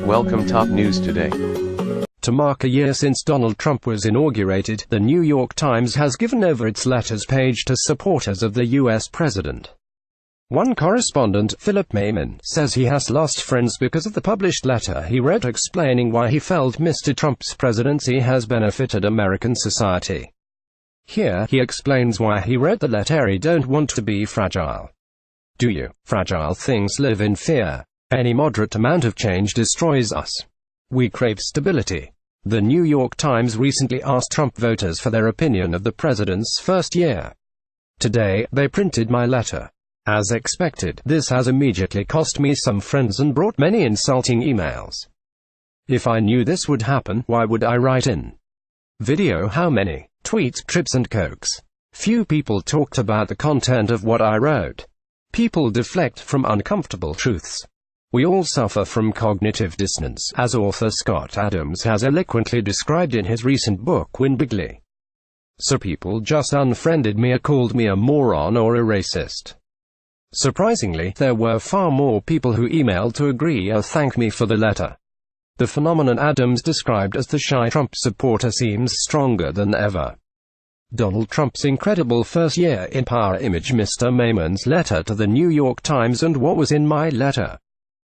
Welcome top news today. To mark a year since Donald Trump was inaugurated, the New York Times has given over its letters page to supporters of the U.S. president. One correspondent, Maymin, says he has lost friends because of the published letter he wrote explaining why he felt Mr. Trump's presidency has benefited American society. Here, he explains why he wrote the letter. "I don't want to be fragile. Do you? Fragile things live in fear. Any moderate amount of change destroys us. We crave stability." The New York Times recently asked Trump voters for their opinion of the president's first year. "Today, they printed my letter. As expected, this has immediately cost me some friends and brought many insulting emails. If I knew this would happen, why would I write in? Video how many tweets, trips and cokes. Few people talked about the content of what I wrote. People deflect from uncomfortable truths. We all suffer from cognitive dissonance, as author Scott Adams has eloquently described in his recent book Win Bigly. So people just unfriended me or called me a moron or a racist. Surprisingly, there were far more people who emailed to agree or thank me for the letter. The phenomenon Adams described as the shy Trump supporter seems stronger than ever. Donald Trump's incredible first year in power image. Mr. Maymin's letter to the New York Times. And what was in my letter?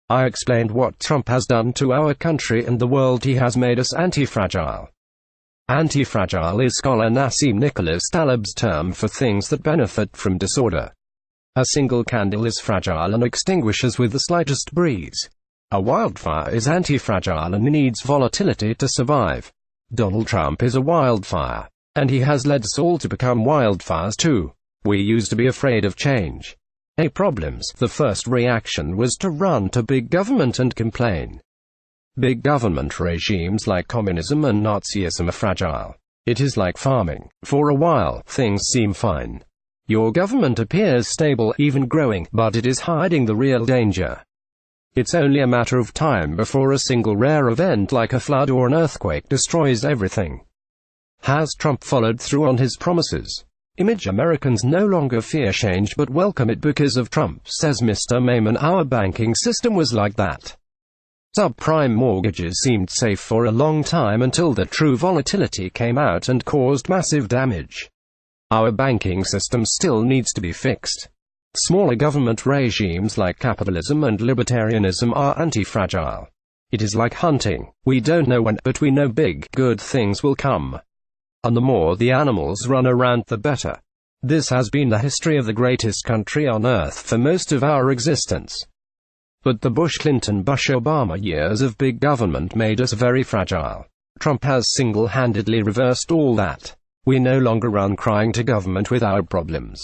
I explained what Trump has done to our country and the world. He has made us anti-fragile. Anti-fragile is scholar Nassim Nicholas Taleb's term for things that benefit from disorder. A single candle is fragile and extinguishes with the slightest breeze. A wildfire is anti-fragile and needs volatility to survive. Donald Trump is a wildfire. And he has led us all to become wildfires too. We used to be afraid of change. Problems. The first reaction was to run to big government and complain. Big government regimes like communism and Nazism are fragile. It is like farming. For a while, things seem fine. Your government appears stable, even growing, but it is hiding the real danger. It's only a matter of time before a single rare event like a flood or an earthquake destroys everything. Has Trump followed through on his promises? Image. Americans no longer fear change but welcome it because of Trump, says Mr. Maymin. Our banking system was like that. Subprime mortgages seemed safe for a long time until the true volatility came out and caused massive damage. Our banking system still needs to be fixed. Smaller government regimes like capitalism and libertarianism are anti-fragile. It is like hunting. We don't know when, but we know big, good things will come. And the more the animals run around, the better. This has been the history of the greatest country on earth for most of our existence. But the Bush-Clinton-Bush-Obama years of big government made us very fragile. Trump has single-handedly reversed all that. We no longer run crying to government with our problems.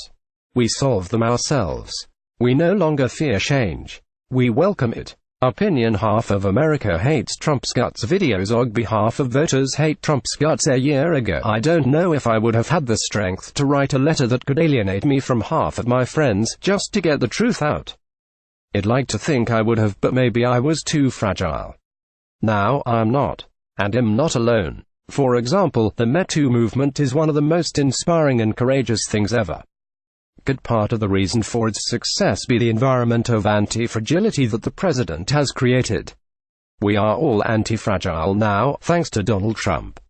We solve them ourselves. We no longer fear change. We welcome it. Opinion. Half of America hates Trump's guts. Videos. OGB. Half of voters hate Trump's guts. A year ago, I don't know if I would have had the strength to write a letter that could alienate me from half of my friends, just to get the truth out. I'd like to think I would have, but maybe I was too fragile. Now, I'm not. And am not alone. For example, the Me Too movement is one of the most inspiring and courageous things ever. Could part of the reason for its success be the environment of anti-fragility that the president has created? We are all anti-fragile now, thanks to Donald Trump.